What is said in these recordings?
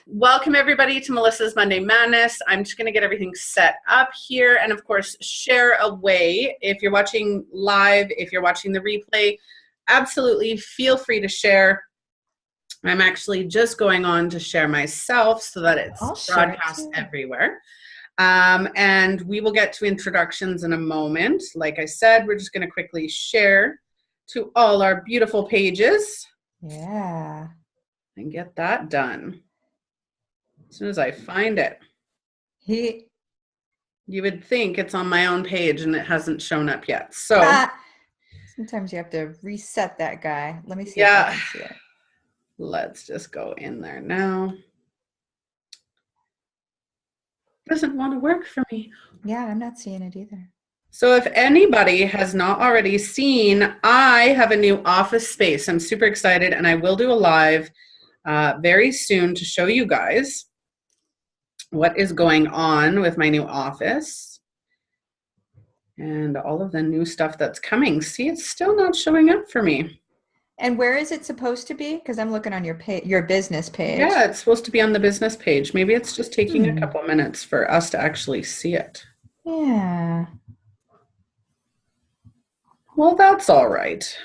Welcome everybody to Melissa's Monday Madness. I'm just going to get everything set up here and of course share away. If you're watching live, if you're watching the replay, absolutely feel free to share. I'm actually just going on to share myself so that it's broadcast everywhere. And we will get to introductions in a moment. Like I said, we're just going to quickly share to all our beautiful pages. Yeah. And get that done. As soon as I find it. You would think it's on my own page and it hasn't shown up yet. So sometimes you have to reset that guy. Let me see if I can see it. Let's just go in there now. Doesn't want to work for me. Yeah, I'm not seeing it either. So if anybody has not already seen, I have a new office space. I'm super excited and I will do a live very soon to show you guys what is going on with my new office and all of the new stuff that's coming. See, it's still not showing up for me. And where is it supposed to be? Because I'm looking on your business page. Yeah, it's supposed to be on the business page. Maybe it's just taking a couple minutes for us to actually see it. Yeah. Well, that's all right.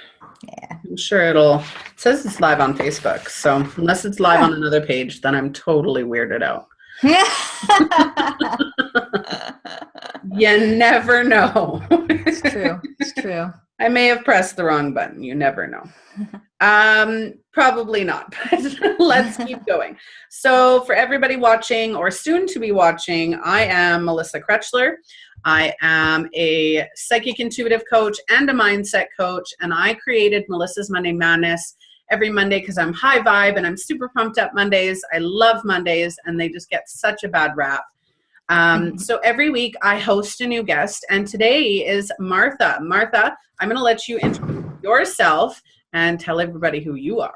Yeah. I'm sure it says it's live on Facebook. So unless it's live on another page, then I'm totally weirded out. You never know. It's true. It's true. I may have pressed the wrong button. You never know. Probably not, but let's keep going. So for everybody watching or soon to be watching, I am Martha Krejci. I am a psychic intuitive coach and a mindset coach, and I created Melissa's Monday Madness every Monday because I'm high vibe and I'm super pumped up Mondays. I love Mondays and they just get such a bad rap. So every week I host a new guest, and today is Martha. Martha, I'm going to let you introduce yourself and tell everybody who you are.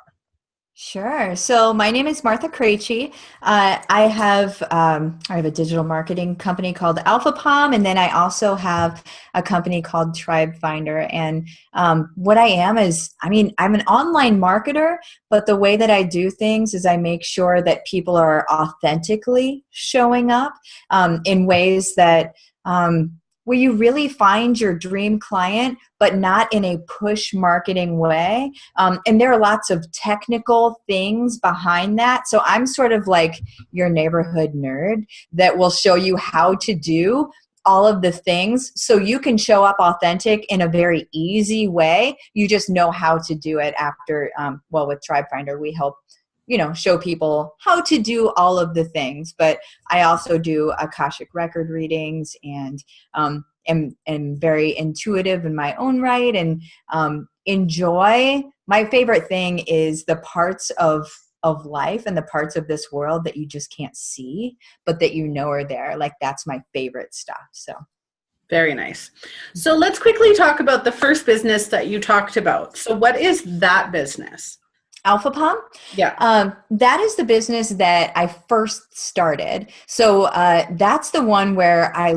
Sure. So my name is Martha Krejci. I have a digital marketing company called Alpha Palm, and then I also have a company called Tribefinder. And what I am is, I'm an online marketer, but the way that I do things is I make sure that people are authentically showing up in ways that where you really find your dream client, but not in a push marketing way. And there are lots of technical things behind that. So I'm sort of like your neighborhood nerd that will show you how to do all of the things so you can show up authentic in a very easy way. You just know how to do it after, with Tribefinder, we help show people how to do all of the things. But I also do Akashic record readings and am very intuitive in my own right, and enjoy. My favorite thing is the parts of life and the parts of this world that you just can't see, but that are there. Like, that's my favorite stuff. So. Very nice. So let's quickly talk about the first business that you talked about. So what is that business? Alpha Palm? Yeah. That is the business that I first started. So that's the one where I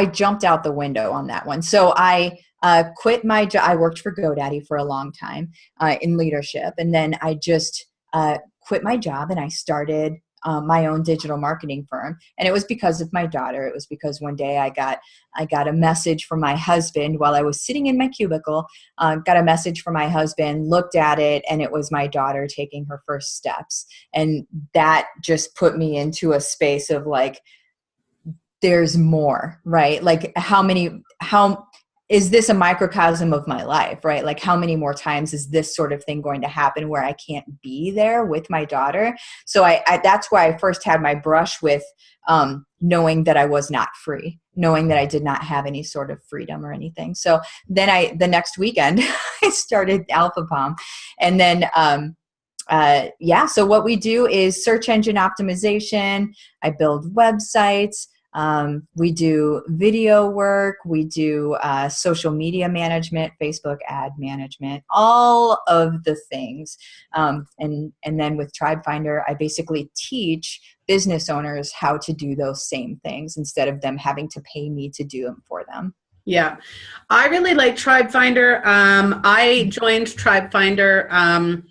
jumped out the window on that one. So I quit my job. I worked for GoDaddy for a long time in leadership. And then I just quit my job and I started my own digital marketing firm. And it was because of my daughter. It was because one day I got a message from my husband while I was sitting in my cubicle, got a message from my husband, looked at it, and it was my daughter taking her first steps. And that just put me into a space of like, there's more, right? Like how is this a microcosm of my life, right? Like, how many more times is this sort of thing going to happen where I can't be there with my daughter? So that's why I first had my brush with knowing that I was not free, knowing that I did not have any sort of freedom or anything. So then the next weekend, I started Alpha Palm. And then, so what we do is search engine optimization. I build websites. We do video work, we do social media management, Facebook ad management, all of the things. And then with Tribefinder, I basically teach business owners how to do those same things instead of them having to pay me to do them for them. Yeah, I really like Tribefinder. I joined Tribefinder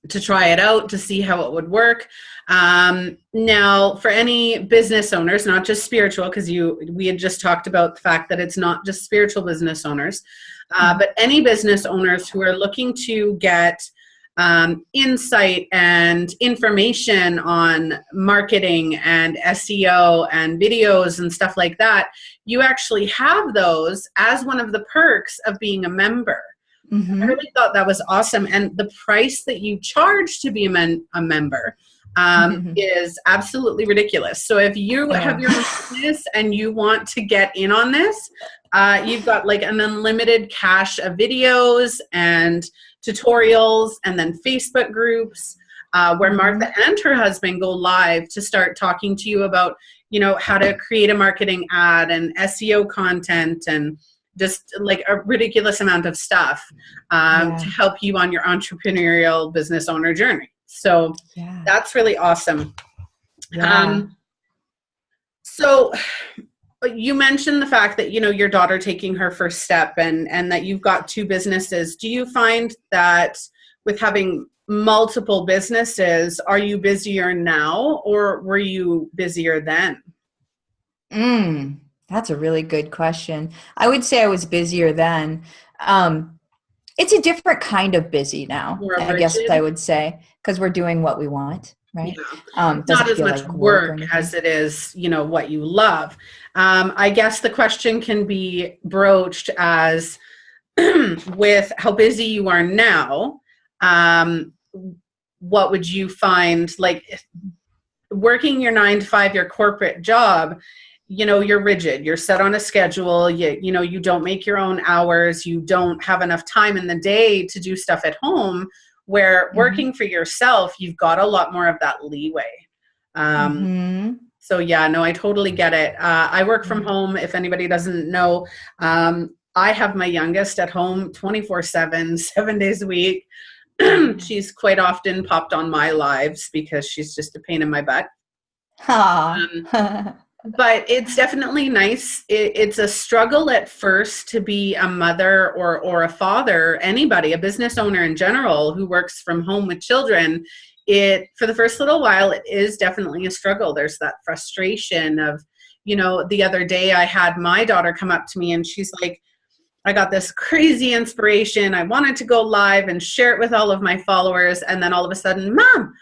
to try it out to see how it would work. Now, for any business owners, not just spiritual, because we had just talked about the fact that it's not just spiritual business owners, but any business owners who are looking to get insight and information on marketing and SEO and videos and stuff like that, you actually have those as one of the perks of being a member. I really thought that was awesome. And the price that you charge to be a member is absolutely ridiculous. So if you have your own business and you want to get in on this, you've got like an unlimited cache of videos and tutorials, and then Facebook groups where Martha and her husband go live to start talking to you about, you know, how to create a marketing ad and SEO content and just like a ridiculous amount of stuff to help you on your entrepreneurial business owner journey. So that's really awesome. So you mentioned the fact that, you know, your daughter taking her first step and that you've got 2 businesses. Do you find that with having multiple businesses, are you busier now or were you busier then? That's a really good question. I would say I was busier then. It's a different kind of busy now, I guess I would say, because we're doing what we want, right? Not as much work as it is, you know, what you love. I guess the question can be broached as with how busy you are now, what would you find, like working your 9-to-5, your corporate job, you know, you're rigid, you're set on a schedule, you know, you don't make your own hours, you don't have enough time in the day to do stuff at home, where working for yourself, you've got a lot more of that leeway. So yeah, no, I totally get it. I work from home. If anybody doesn't know, I have my youngest at home 24/7, 7 days a week. She's quite often popped on my lives because she's just a pain in my butt. But it's definitely nice. It's a struggle at first to be a mother or a father, anybody, a business owner in general who works from home with children. For the first little while, it is definitely a struggle. There's that frustration of, you know, the other day I had my daughter come up to me and she's like, I got this crazy inspiration. I wanted to go live and share it with all of my followers. And then all of a sudden, Mom,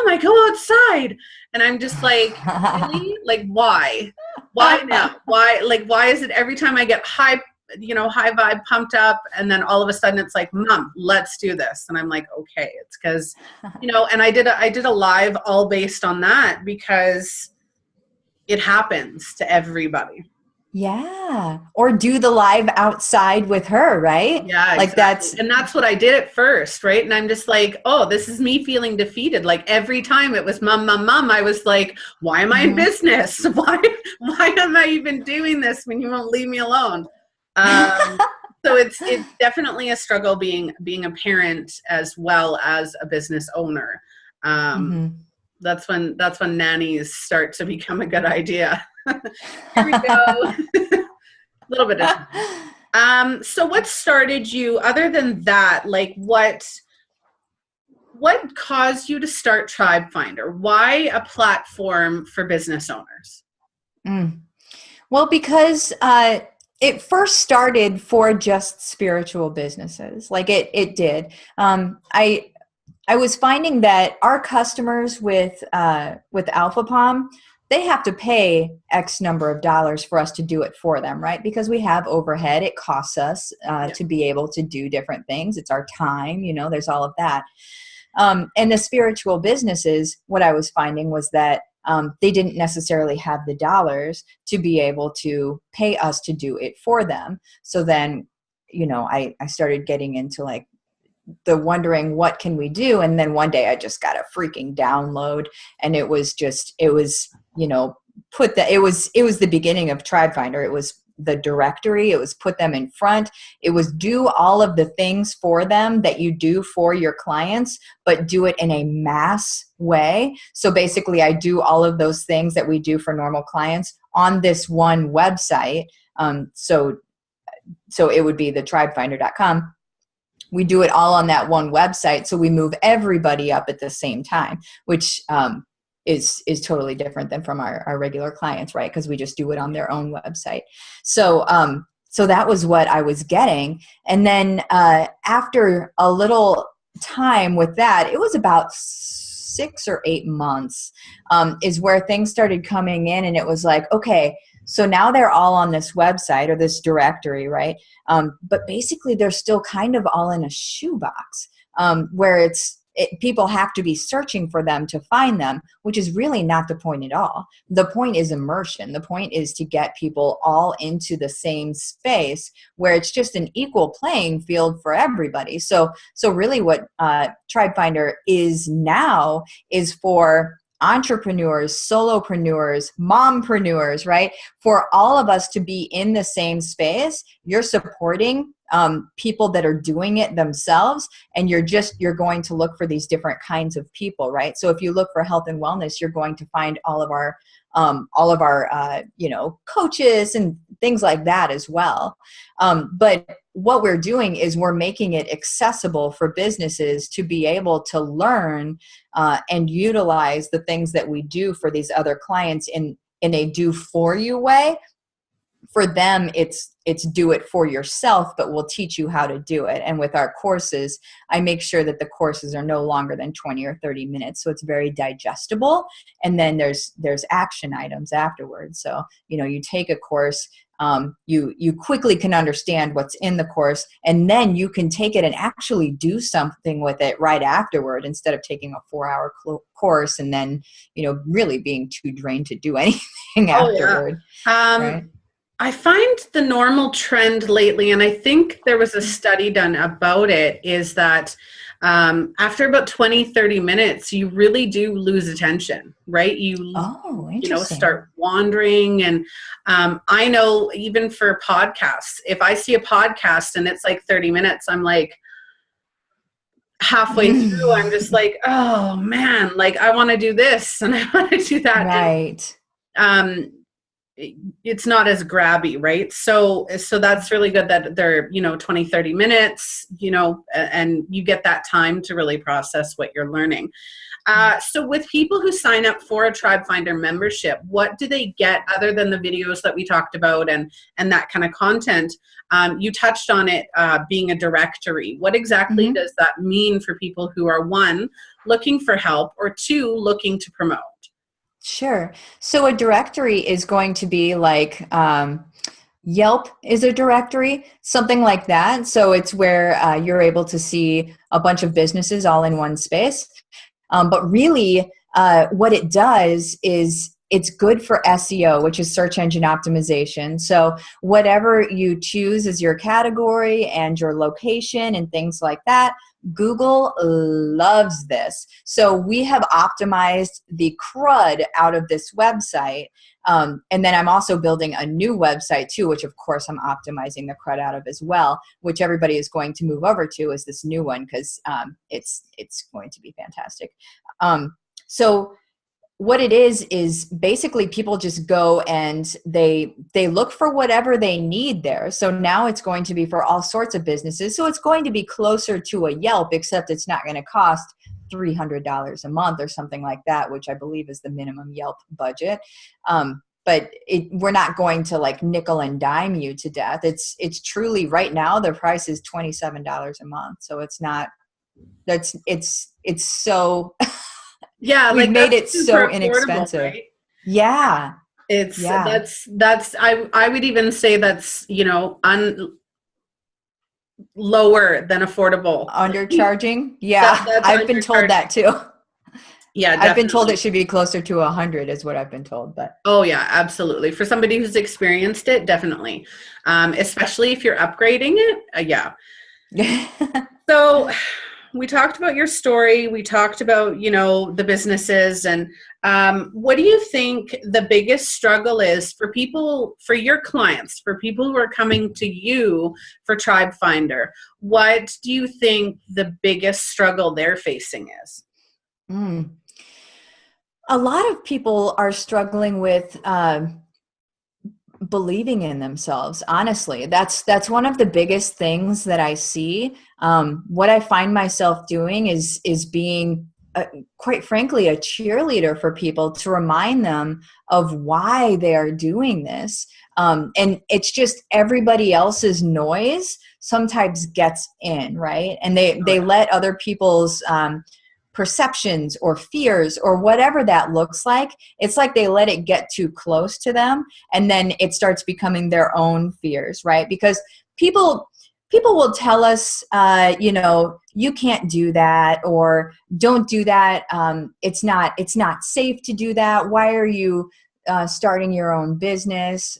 I go outside. And I'm just like, really? Like, why? Why now? Why is it every time I get high vibe pumped up and then all of a sudden it's like, Mom, let's do this. And I'm like, okay, it's because, you know, and I did a live all based on that because it happens to everybody. Yeah. Or do the live outside with her, right? Yeah. Like exactly. And that's what I did at first. Right. And I'm just like, oh, this is me feeling defeated. Like every time it was mom, I was like, why am I in business? Why am I even doing this when you won't leave me alone? So it's definitely a struggle being a parent as well as a business owner. That's when nannies start to become a good idea. Here we go. A little bit of so what started you, other than that, like what caused you to start TribeFinder? Why a platform for business owners? Well, because it first started for just spiritual businesses. Like it did. I was finding that our customers with Alpha Palm, they have to pay X number of dollars for us to do it for them, right? Because we have overhead. It costs us to be able to do different things. It's our time, you know, there's all of that. And the spiritual businesses, what I was finding was that they didn't necessarily have the dollars to be able to pay us to do it for them. So then, you know, I started getting into like the wondering, what can we do? And then one day I just got a freaking download, and it was, you know, it was the beginning of TribeFinder. It was the directory. It was put them in front. It was do all of the things for them that you do for your clients, but do it in a mass way. So basically I do all of those things that we do for normal clients on this one website. So it would be the tribefinder.com. we do it all on that one website. So we move everybody up at the same time, which is totally different than from our regular clients, right? Because we just do it on their own website. So so that was what I was getting. And then after a little time with that, it was about 6 or 8 months, is where things started coming in, and it was like, okay, so now they're all on this website or this directory, right? But basically they're still kind of all in a shoebox, where people have to be searching for them to find them, which is really not the point at all. The point is immersion. The point is to get people all into the same space where it's just an equal playing field for everybody. So really what TribeFinder is now is for entrepreneurs, solopreneurs, mompreneurs, right? For all of us to be in the same space. You're supporting people that are doing it themselves, and you're going to look for these different kinds of people, right? So if you look for health and wellness, you're going to find all of our coaches and things like that as well. But what we're doing is we're making it accessible for businesses to be able to learn and utilize the things that we do for these other clients in a do for you way. For them, it's do it for yourself, but we'll teach you how to do it. And with our courses, I make sure that the courses are no longer than 20 or 30 minutes. So it's very digestible. And then there's action items afterwards. So, you take a course, you quickly can understand what's in the course, and then you can take it and actually do something with it right afterward, instead of taking a 4-hour course and then, really being too drained to do anything afterward. Yeah. Right? I find the normal trend lately, and I think there was a study done about it, is that after about 20, 30 minutes, you really do lose attention, right? You start wandering. And I know even for podcasts, if I see a podcast and it's like 30 minutes, I'm like, halfway through, I'm just like, oh man, like I want to do this and I want to do that. Right. And, it's not as grabby, right? So that's really good that they're, 20, 30 minutes, and you get that time to really process what you're learning. So with people who sign up for a TribeFinder membership, what do they get other than the videos that we talked about and that kind of content? You touched on it being a directory. What exactly does that mean for people who are, one, looking for help, or two, looking to promote? Sure. So a directory is going to be like Yelp is a directory, something like that. So it's where you're able to see a bunch of businesses all in one space. But really what it does is it's good for SEO, which is search engine optimization. So whatever you choose as your category and your location and things like that, Google loves this. So we have optimized the crud out of this website. And then I'm also building a new website too, which of course I'm optimizing the crud out of as well, which everybody is going to move over to is this new one, because it's going to be fantastic. So what it is basically people just go and they look for whatever they need there. So now it's going to be for all sorts of businesses. So it's going to be closer to a Yelp, except it's not going to cost $300 a month or something like that, which I believe is the minimum Yelp budget. But we're not going to like nickel and dime you to death. It's truly right now the price is $27 a month. So it's not, it's so yeah, we've made it so inexpensive. Right? Yeah. That's I would even say that's, lower than affordable. Undercharging? Yeah. I've been told that too. Yeah, definitely. I've been told it should be closer to 100 is what I've been told. But oh yeah, absolutely. For somebody who's experienced it, definitely. Especially if you're upgrading it. Yeah. So we talked about your story. We talked about, the businesses, and what do you think the biggest struggle is for people, for your clients, for people who are coming to you for TribeFinder? What do you think the biggest struggle they're facing is? A lot of people are struggling with believing in themselves. Honestly, that's one of the biggest things that I see. What I find myself doing is being, quite frankly, a cheerleader for people to remind them of why they are doing this. And it's just everybody else's noise sometimes gets in, right? And they let other people's perceptions or fears or whatever that looks like, it's like they let it get too close to them, and then it starts becoming their own fears, right? Because people will tell us, you can't do that, or don't do that. It's not safe to do that. Why are you starting your own business?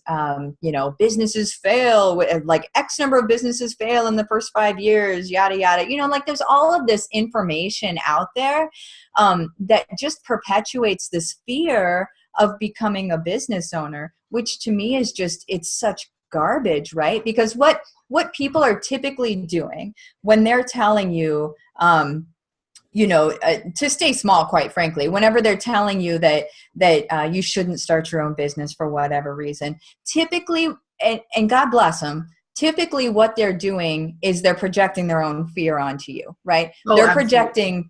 Businesses fail, like X number of businesses fail in the first 5 years, yada, yada. Like there's all of this information out there that just perpetuates this fear of becoming a business owner, which to me is just, it's such garbage, right? Because what people are typically doing when they're telling you, to stay small, quite frankly, whenever they're telling you that you shouldn't start your own business for whatever reason, typically, and God bless them, typically what they're doing is they're projecting their own fear onto you, right? Oh, they're absolutely.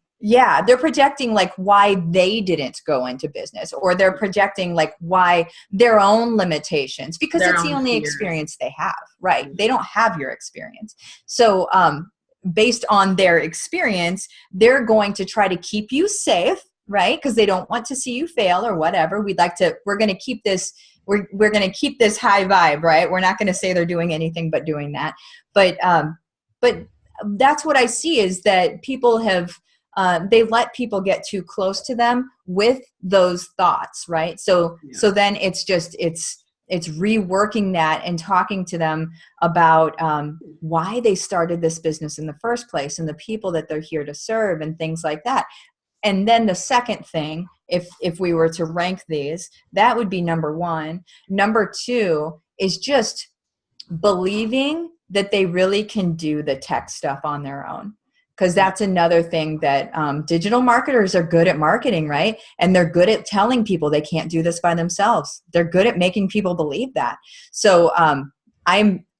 projecting like why they didn't go into business, or they're projecting like why their own limitations, because Their it's the own only fears. experience they have, right? They don't have your experience. So, based on their experience, they're going to try to keep you safe, right? Because they don't want to see you fail or whatever. We're going to keep this, we're going to keep this high vibe, right? We're not going to say they're doing anything but doing that. But that's what I see, is that people have, they let people get too close to them with those thoughts, right? So then it's reworking that and talking to them about why they started this business in the first place, and the people that they're here to serve, and things like that. And then the second thing, if we were to rank these, that would be number one. Number two is just believing that they really can do the tech stuff on their own. Because that's another thing that digital marketers are good at marketing, right? And they're good at telling people they can't do this by themselves. They're good at making people believe that. So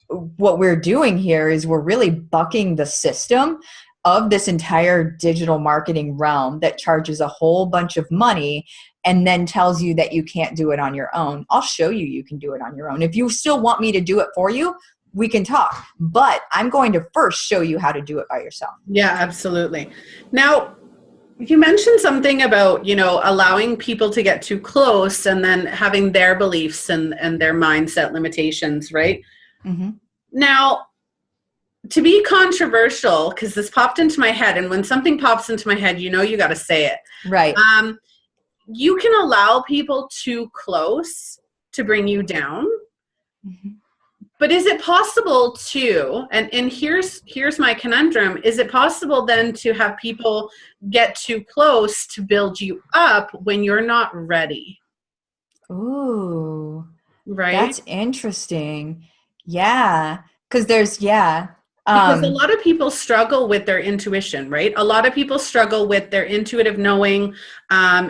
what we're doing here is we're really bucking the system of this entire digital marketing realm that charges a whole bunch of money and then tells you that you can't do it on your own. I'll show you you can do it on your own. If you still want me to do it for you, we can talk, but I'm going to first show you how to do it by yourself. Yeah, absolutely. Now, you mentioned something about, allowing people to get too close and then having their beliefs and their mindset limitations, right? Mm-hmm. Now, to be controversial, because this popped into my head, and when something pops into my head, you got to say it. Right. You can allow people too close to bring you down. Mm-hmm. But is it possible to, and here's my conundrum, is it possible then to have people get too close to build you up when you're not ready? Ooh, right? That's interesting. Yeah, because because a lot of people struggle with their intuition, right? A lot of people struggle with their intuitive knowing,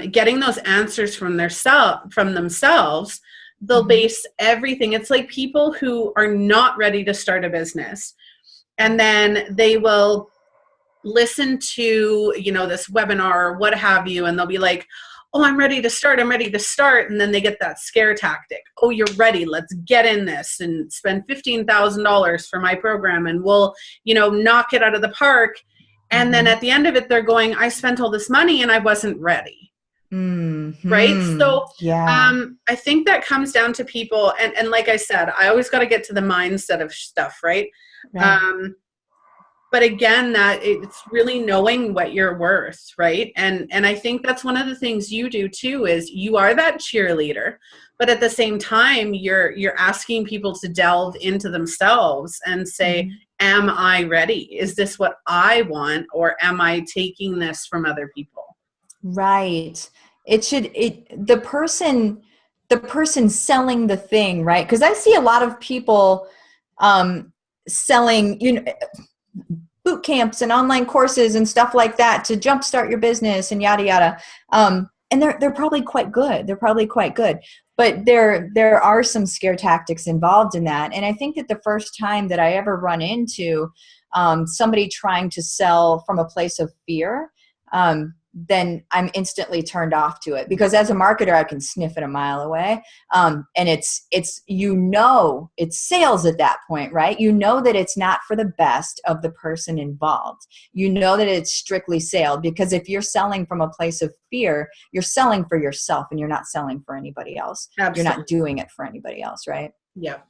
getting those answers from themselves. They'll base everything. It's like people who are not ready to start a business, and then they will listen to, this webinar or what have you, and they'll be like, oh, I'm ready to start. And then they get that scare tactic. Oh, you're ready. Let's get in this and spend $15,000 for my program, and we'll, knock it out of the park. And then at the end of it, they're going, I spent all this money and I wasn't ready. Mm-hmm. Right? So yeah. I think that comes down to people. And like I said, I always got to get to the mindset of stuff, right? But again, that it's really knowing what you're worth, right? And I think that's one of the things you do too, is you are that cheerleader, but at the same time, you're asking people to delve into themselves and say, am I ready? Is this what I want? Or am I taking this from other people? Right. The person selling the thing, right? Because I see a lot of people selling, boot camps and online courses and stuff like that to jumpstart your business and yada, yada. and they're probably quite good. They're probably quite good. But there are some scare tactics involved in that. And I think that the first time that I ever run into somebody trying to sell from a place of fear, then I'm instantly turned off to it, because as a marketer, I can sniff it a mile away. And it's sales at that point, right? You know that it's not for the best of the person involved. You know that it's strictly sale, because if you're selling from a place of fear, you're selling for yourself and you're not selling for anybody else. Absolutely. You're not doing it for anybody else, right? Yeah.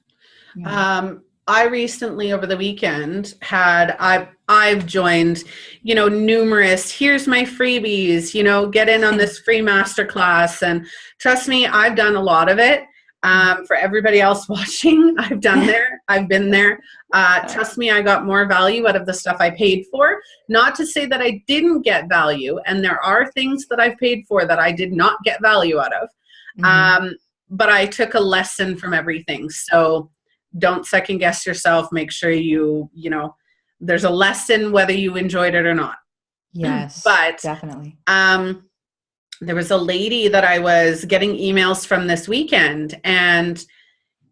Yeah. I recently over the weekend I've joined, numerous, here's my freebies, get in on this free masterclass. And trust me, I've done a lot of it. For everybody else watching, I've been there. Trust me, I got more value out of the stuff I paid for. Not to say that I didn't get value. And there are things that I've paid for that I did not get value out of. But I took a lesson from everything. So don't second guess yourself. Make sure there's a lesson whether you enjoyed it or not. Yes, but definitely. There was a lady that I was getting emails from this weekend, and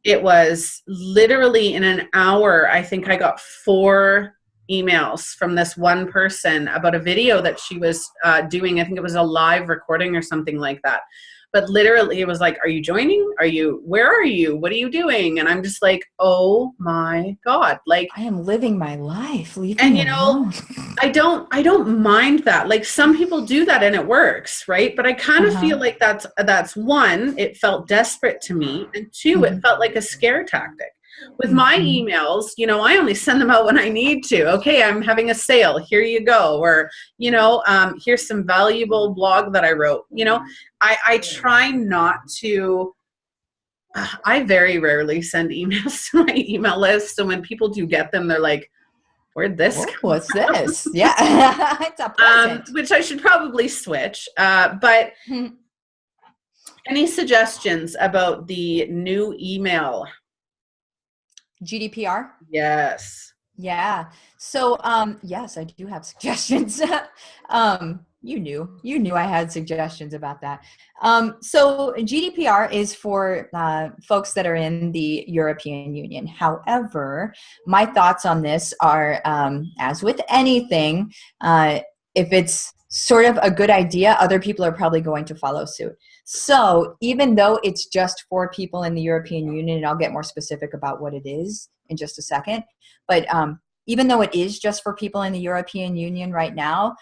it was literally in an hour. I think I got 4 emails from this one person about a video that she was doing. I think it was a live recording or something like that. But literally it was like, are you joining? Where are you? What are you doing? And I'm just like, oh my God. Like, I am living my life. Leave me alone. I don't mind that. Like, some people do that and it works, right? But I kind of feel like that's one, it felt desperate to me. And 2, it felt like a scare tactic. With my emails, I only send them out when I need to. Okay, I'm having a sale. Here you go. Or, here's some valuable blog that I wrote. I try not to, I very rarely send emails to my email list. So when people do get them, they're like, where'd this come what's from? this? Yeah, it's a present. Which I should probably switch. But any suggestions about the new email? GDPR? Yes. Yeah. So, yes, I do have suggestions. You knew I had suggestions about that. So GDPR is for folks that are in the European Union. However, my thoughts on this are, as with anything, if it's sort of a good idea, other people are probably going to follow suit. So even though it's just for people in the European Union, and I'll get more specific about what it is in just a second, but even though it is just for people in the European Union right now,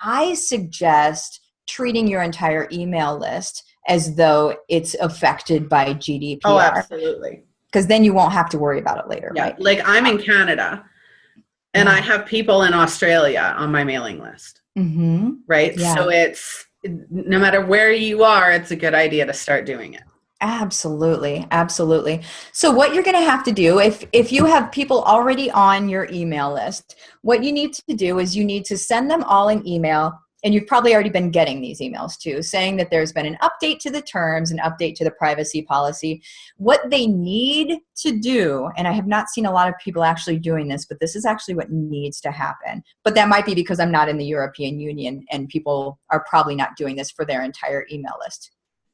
I suggest treating your entire email list as though it's affected by GDPR. Oh, absolutely. Because then you won't have to worry about it later, right? Like, I'm in Canada, and I have people in Australia on my mailing list, right? Yeah. So it's, no matter where you are, it's a good idea to start doing it. Absolutely. Absolutely. So what you're going to have to do, if you have people already on your email list, what you need to do is you need to send them all an email. And you've probably already been getting these emails too, saying that there's been an update to the terms, an update to the privacy policy. What they need to do, and I have not seen a lot of people actually doing this, but this is actually what needs to happen. But that might be because I'm not in the European Union and people are probably not doing this for their entire email list.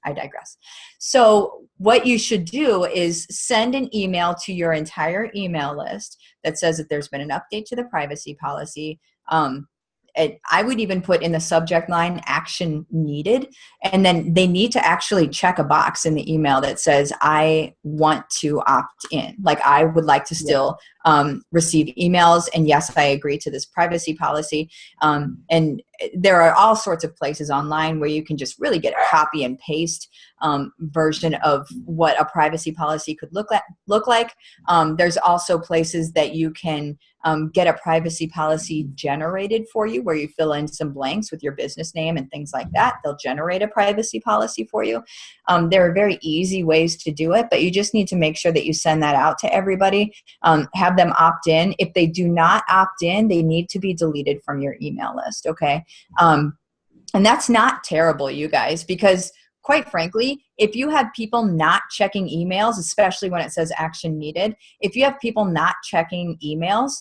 I digress. So what you should do is send an email to your entire email list that says that there's been an update to the privacy policy. I would even put in the subject line action needed, and then they need to actually check a box in the email that says I want to opt in. Like, I would like to still receive emails, and yes, I agree to this privacy policy. And there are all sorts of places online where you can just really get a copy and paste version of what a privacy policy could look like. There's also places that you can get a privacy policy generated for you, where you fill in some blanks with your business name and things like that. They'll generate a privacy policy for you. There are very easy ways to do it, but you just need to make sure that you send that out to everybody. Have them opt in. If they do not opt in, they need to be deleted from your email list, okay? And that's not terrible, you guys, because quite frankly, if you have people not checking emails, especially when it says action needed, if you have people not checking emails,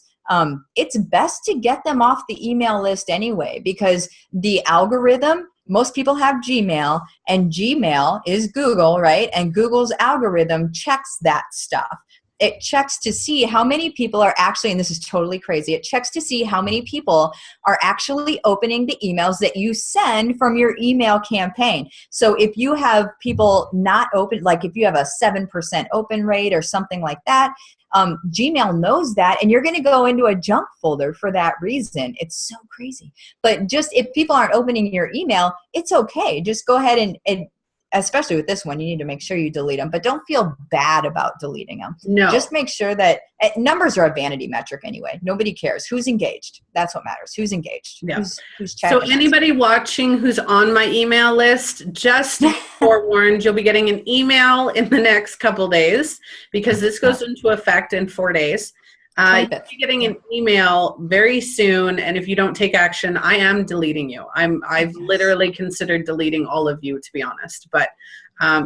it's best to get them off the email list anyway, because the algorithm most people have Gmail, and Gmail is Google, right? And Google's algorithm checks that stuff. It checks to see how many people are actually, and this is totally crazy, it checks to see how many people are actually opening the emails that you send from your email campaign. So if you have people not open, like if you have a 7% open rate or something like that, Gmail knows that, and you're going to go into a junk folder for that reason. It's so crazy. But just if people aren't opening your email, it's okay. Just go ahead and especially with this one, you need to make sure you delete them, but don't feel bad about deleting them. No. Just make sure that numbers are a vanity metric anyway. Nobody cares. Who's engaged? That's what matters. Who's engaged? Yeah. Who's chatting? So anybody watching who's on my email list, just forewarned, you'll be getting an email in the next couple days because this goes into effect in 4 days. You'll be getting an email very soon, and if you don't take action, I am deleting you. I've literally considered deleting all of you, to be honest, but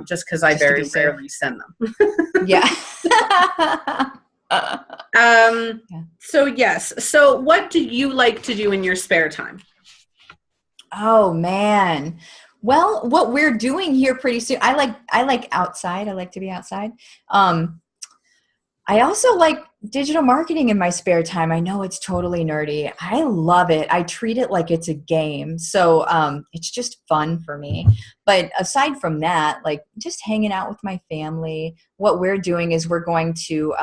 just because I very rarely send them. Yeah. So yes. So what do you like to do in your spare time? Oh man. Well, what we're doing here pretty soon, I like outside. I like to be outside. I also like digital marketing in my spare time. I know it's totally nerdy. I love it. I treat it like it's a game. So it's just fun for me. But aside from that, like just hanging out with my family, what we're doing is we're going to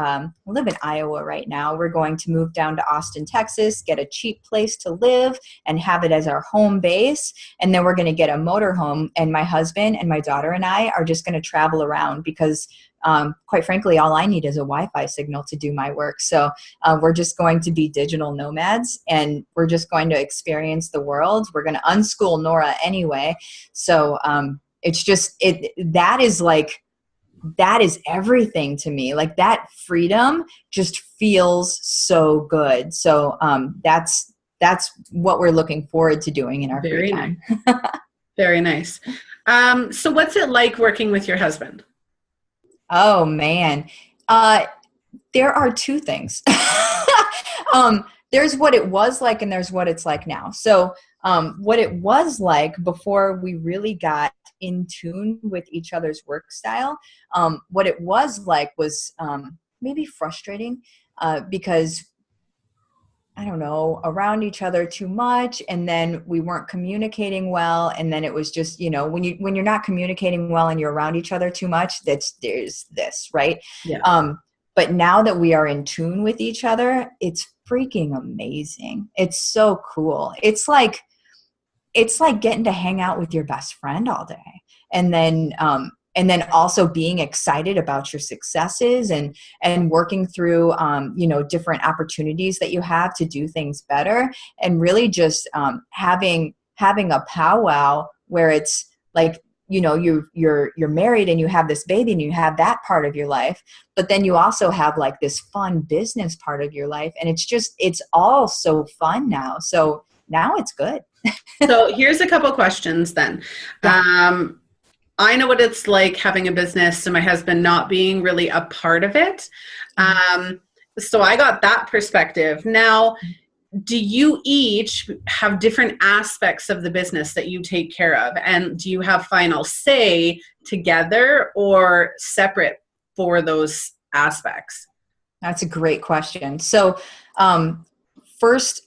live in Iowa right now. We're going to move down to Austin, Texas, get a cheap place to live and have it as our home base. And then we're going to get a motorhome. And my husband and my daughter and I are just going to travel around because quite frankly, all I need is a Wi-Fi signal to do my work. So we're just going to be digital nomads, and we're just going to experience the world. We're going to unschool Nora anyway. So it's just, that is everything to me. Like that freedom just feels so good. So that's what we're looking forward to doing in our free time. Nice. Very nice. So what's it like working with your husband? Oh man. There are two things. There's what it was like and there's what it's like now. So what it was like before we really got in tune with each other's work style, what it was like was maybe frustrating because I don't know, around each other too much, and then we weren't communicating well, and then it was just, you know, when you're not communicating well and you're around each other too much, there's this, right? Yeah. But now that we are in tune with each other, it's freaking amazing. It's so cool. It's like getting to hang out with your best friend all day, and then also being excited about your successes and working through, different opportunities that you have to do things better, and really just having a powwow where it's like, you know, you're married and you have this baby and you have that part of your life, but then you also have like this fun business part of your life. And it's all so fun now. So now it's good. So here's a couple questions then. Yeah. I know what it's like having a business and my husband not being really a part of it. So I got that perspective. Now, do you each have different aspects of the business that you take care of? And do you have final say together or separate for those aspects? That's a great question. So first,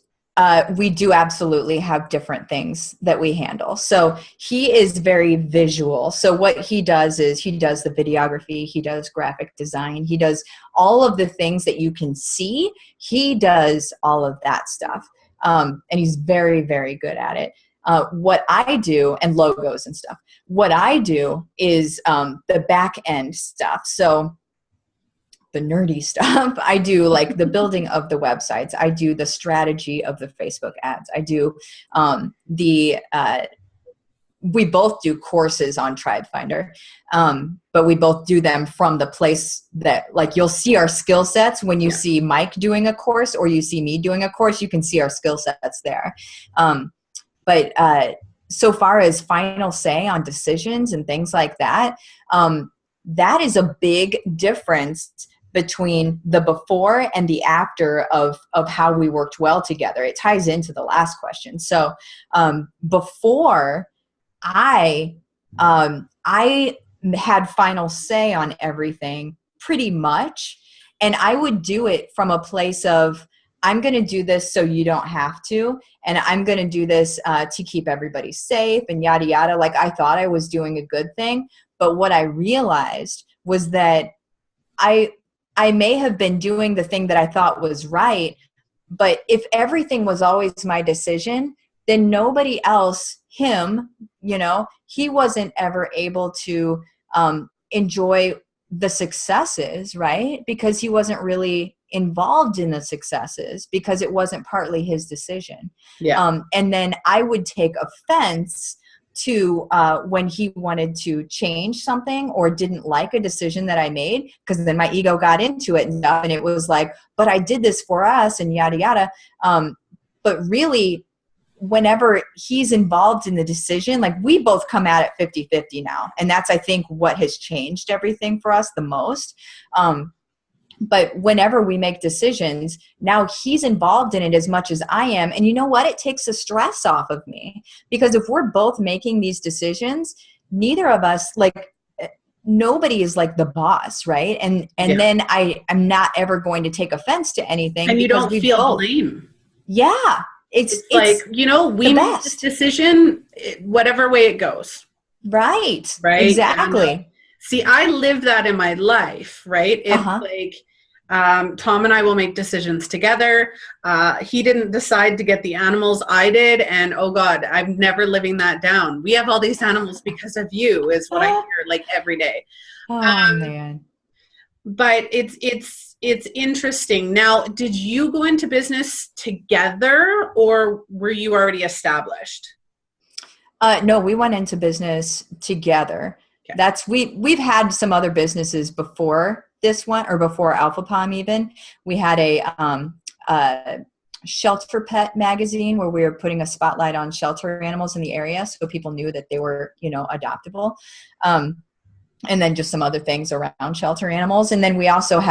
we do absolutely have different things that we handle. So he is very visual. So what he does is he does the videography, he does graphic design, he does all of the things that you can see. He does all of that stuff. And he's very, very good at it. What I do, and logos and stuff, what I do is the back end stuff. So the nerdy stuff. I do like the building of the websites. I do the strategy of the Facebook ads. I do we both do courses on tribefinder, but we both do them from the place that, like, you'll see our skill sets when you see Mike doing a course or you see me doing a course, you can see our skill sets there. But so far as final say on decisions and things like that, that is a big difference between the before and the after of how we worked well together. It ties into the last question. So before, I had final say on everything pretty much. And I would do it from a place of, I'm going to do this so you don't have to. And I'm going to do this to keep everybody safe and yada, yada. Like, I thought I was doing a good thing. But what I realized was that I may have been doing the thing that I thought was right. But if everything was always my decision, then nobody else, him, he wasn't ever able to enjoy the successes, right? Because he wasn't really involved in the successes because it wasn't partly his decision. Yeah. And then I would take offense to when he wanted to change something or didn't like a decision that I made, because then my ego got into it and stuff, and it was like, but I did this for us and yada, yada. But really, whenever he's involved in the decision, like, we both come at it 50-50 now. And that's, I think, what has changed everything for us the most. But whenever we make decisions, now he's involved in it as much as I am. And you know what? It takes the stress off of me, because if we're both making these decisions, neither of us, like, nobody is like the boss, right? And then I'm not ever going to take offense to anything. And you because don't we feel both, blame. yeah. It's like, we made this decision, whatever way it goes. Right. Right. Exactly. See, I live that in my life, right? It's like, Tom and I will make decisions together. He didn't decide to get the animals, I did. And oh God, I'm never living that down. We have all these animals because of you, is what I hear like every day. Oh man. But it's interesting. Now, did you go into business together, or were you already established? No, we went into business together. Okay. We've had some other businesses before this one, or before Alpha Palm even. We had a shelter pet magazine where we were putting a spotlight on shelter animals in the area, so people knew that they were, adoptable. And then just some other things around shelter animals. And then we still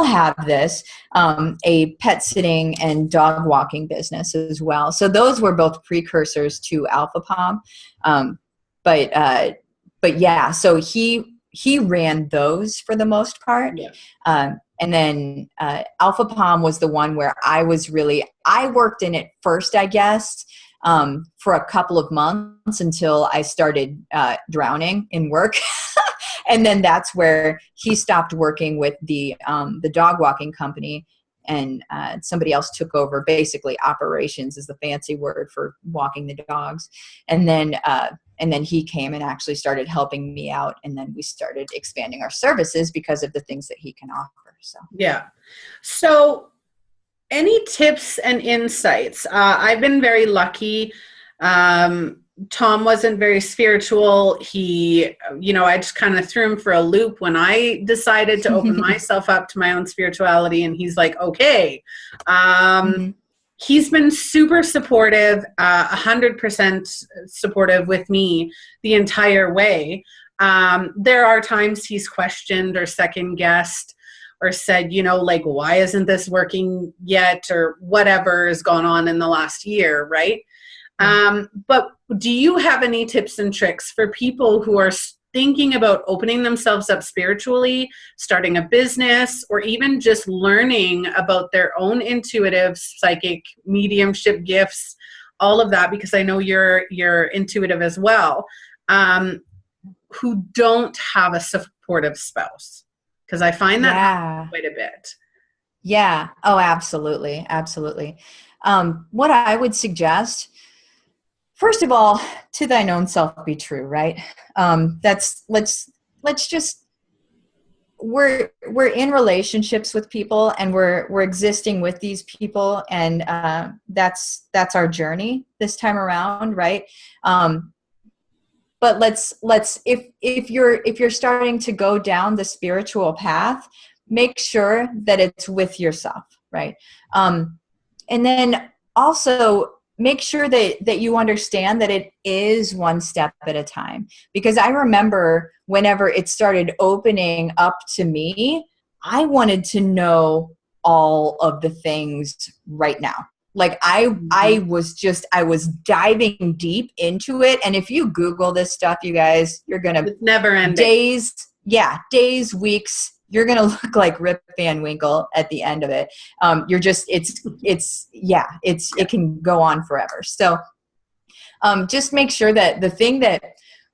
have this, a pet sitting and dog walking business as well. So those were both precursors to Alpha Palm. But yeah, so he ran those for the most part. Yeah. And then Alpha Palm was the one where I worked in it first, I guess, for a couple of months until I started drowning in work. And then that's where he stopped working with the dog walking company, and somebody else took over. Basically, operations is the fancy word for walking the dogs. And then he came and actually started helping me out, and then we started expanding our services because of the things that he can offer. So yeah. So any tips and insights? I've been very lucky. Tom wasn't very spiritual. He, I just kind of threw him for a loop when I decided to open myself up to my own spirituality. And he's like, okay. He's been super supportive, 100% supportive with me the entire way. There are times he's questioned or second guessed or said, like, why isn't this working yet, or whatever has gone on in the last year, right? But do you have any tips and tricks for people who are thinking about opening themselves up spiritually, starting a business, or even just learning about their own intuitive, psychic, mediumship gifts, all of that, because I know you're intuitive as well, who don't have a supportive spouse? Because I find that happens quite a bit. Yeah. Oh, absolutely. Absolutely. What I would suggest, first of all, to thine own self be true, right? Let's just, we're in relationships with people, and we're existing with these people, and that's our journey this time around, right? But let's if you're starting to go down the spiritual path, make sure that it's with yourself, right? And then also make sure that you understand that it is one step at a time. Because I remember whenever it started opening up to me, I wanted to know all of the things right now, Like I was diving deep into it. And if you Google this stuff, you guys, you're going to It's never ending. Days, weeks, you're going to look like Rip Van Winkle at the end of it. It can go on forever. So just make sure that the thing that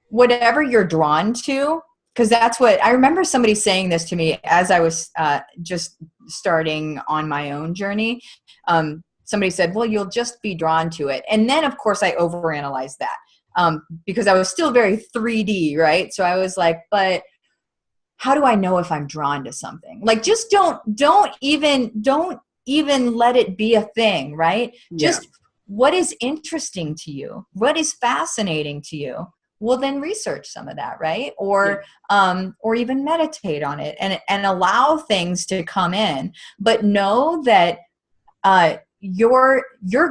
whatever you're drawn to, because that's what I remember somebody saying this to me as I was just starting on my own journey. Somebody said, well, you'll just be drawn to it. And then of course I overanalyzed that because I was still very 3D, right? So I was like, but how do I know if I'm drawn to something? Like, just don't even let it be a thing, right? Yeah. Just what is interesting to you? What is fascinating to you? Well, then research some of that, right? Or even meditate on it and allow things to come in. But know that you're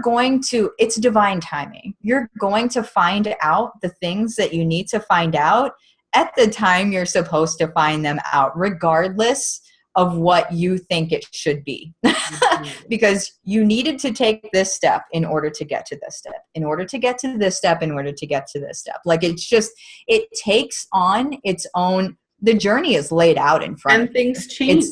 going to, it's divine timing. You're going to find out the things that you need to find out at the time you're supposed to find them out, regardless of what you think it should be. Because you needed to take this step in order to get to this step, in order to get to this step, in order to get to this step. Like, it's just, it takes on its own, the journey is laid out in front of you. And things change.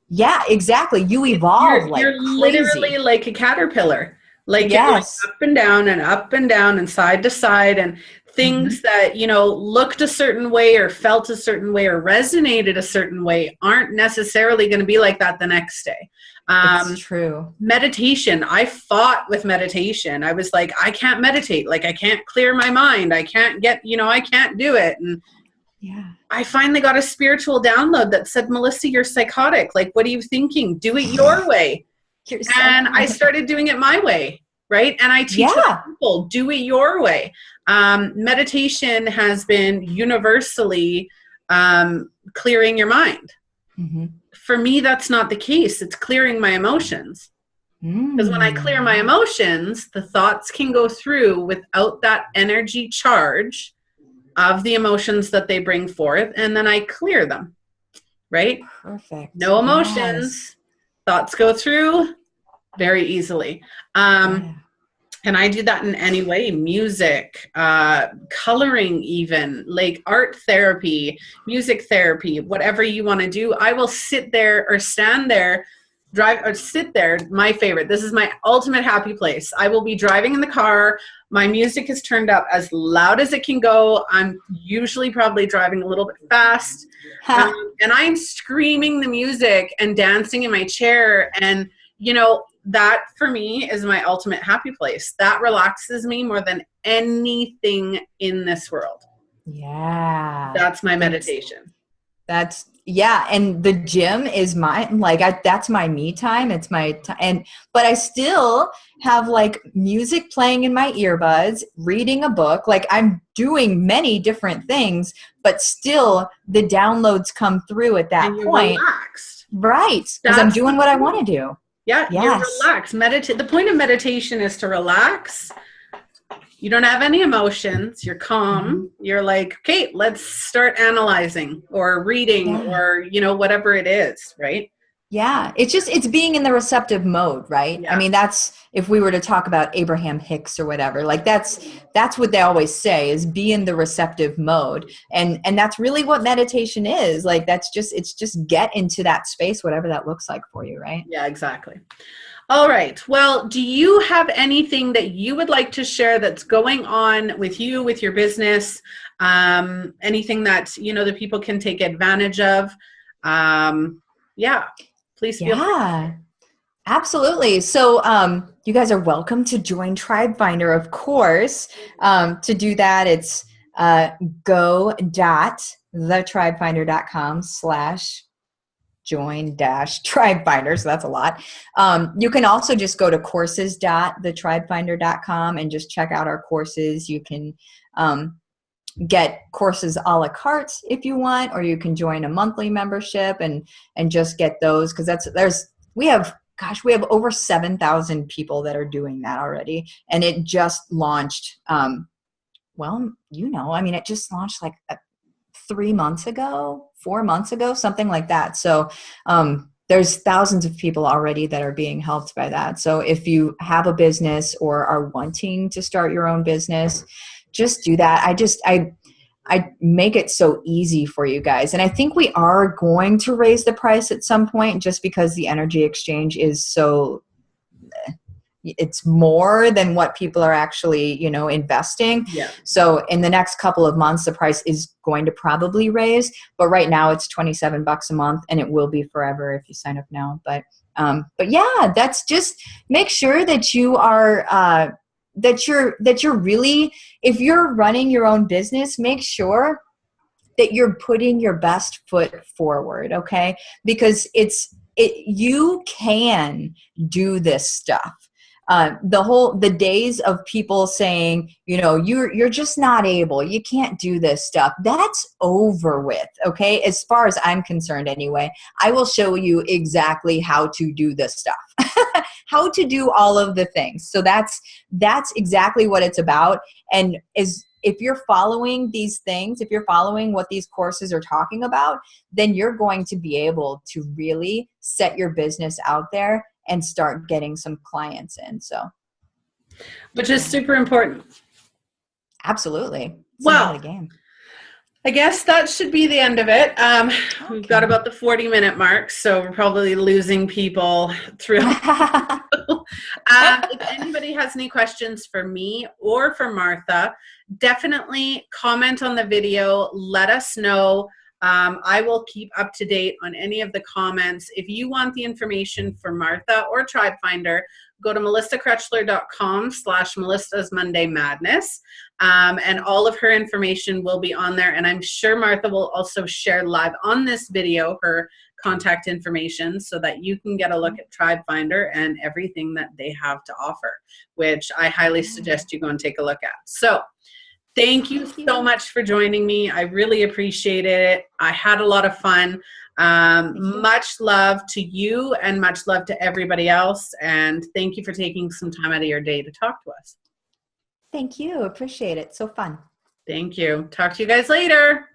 Yeah, exactly. You evolve you're literally like a caterpillar. Like, yes. You're up and down and side to side, and things that, looked a certain way or felt a certain way or resonated a certain way aren't necessarily going to be like that the next day. It's true. Meditation. I fought with meditation. I was like, I can't meditate. Like, I can't clear my mind. I can't get, I can't do it. And I finally got a spiritual download that said, Melissa, you're psychotic. Like, what are you thinking? Do it your way. And I started doing it my way. Right. And I teach people, do it your way. Meditation has been universally clearing your mind. For me, that's not the case. It's clearing my emotions. Because when I clear my emotions, the thoughts can go through without that energy charge of the emotions that they bring forth. And then I clear them. Right. Perfect. No emotions. Thoughts go through very easily. And I do that in any way: music, coloring, even like art therapy, music therapy, whatever you want to do. I will sit there or stand there, sit there. My favorite. This is my ultimate happy place. I will be driving in the car. My music is turned up as loud as it can go. I'm usually probably driving a little bit fast. And I'm screaming the music and dancing in my chair. And, that for me is my ultimate happy place. That relaxes me more than anything in this world. Yeah. That's my meditation. And the gym is mine. Like, that's my me time. It's my time. But I still have like music playing in my earbuds, reading a book. Like, I'm doing many different things, but still the downloads come through at that point. Relaxed. Right. Because I'm doing what I want to do. Yeah, you're relaxed. The point of meditation is to relax. You don't have any emotions. You're calm. You're like, okay, let's start analyzing or reading or, whatever it is, right? Yeah. It's being in the receptive mode, right? Yeah. I mean, that's, if we were to talk about Abraham Hicks or whatever, like that's what they always say, is be in the receptive mode. And that's really what meditation is. Like, it's just get into that space, whatever that looks like for you, right? Yeah, exactly. All right. Well, do you have anything that you would like to share that's going on with you, with your business? Anything that, the people can take advantage of? Please feel free. Absolutely. So you guys are welcome to join Tribefinder, of course. To do that, it's go.thetribefinder.com/join-tribefinder. So that's a lot. You can also just go to courses.thetribefinder.com and just check out our courses. You can get courses a la carte if you want, or you can join a monthly membership and just get those, because we have over 7,000 people that are doing that already. And it just launched, it just launched like 3 months ago, 4 months ago, something like that. So there's thousands of people already that are being helped by that. So if you have a business or are wanting to start your own business, just do that. I make it so easy for you guys. And I think we are going to raise the price at some point, just because the energy exchange is so, it's more than what people are actually, investing. Yeah. So in the next couple of months, the price is going to probably raise, but right now it's $27 a month, and it will be forever if you sign up now. But yeah, that's just, make sure that you are, that you're really, if you're running your own business, make sure that you're putting your best foot forward. Okay. Because you can do this stuff. The days of people saying, you're just not able, you can't do this stuff, that's over with. Okay. As far as I'm concerned anyway, I will show you exactly how to do this stuff, how to do all of the things. So that's exactly what it's about. And if you're following these things, if you're following what these courses are talking about, then you're going to be able to really set your business out there and start getting some clients in. So, which is super important. Absolutely. It's well, the game. I guess that should be the end of it. We've got about the 40-minute mark, so we're probably losing people through. If anybody has any questions for me or for Martha, definitely comment on the video. Let us know. I will keep up to date on any of the comments. If you want the information for Martha or Tribefinder, go to melissakretchler.com/Melissa's Monday Madness. And all of her information will be on there. And I'm sure Martha will also share live on this video her contact information so that you can get a look at Tribefinder and everything that they have to offer, which I highly suggest you go and take a look at. So thank you so much for joining me. I really appreciate it. I had a lot of fun. Much love to you and much love to everybody else. And thank you for taking some time out of your day to talk to us. Thank you. Appreciate it. So fun. Thank you. Talk to you guys later.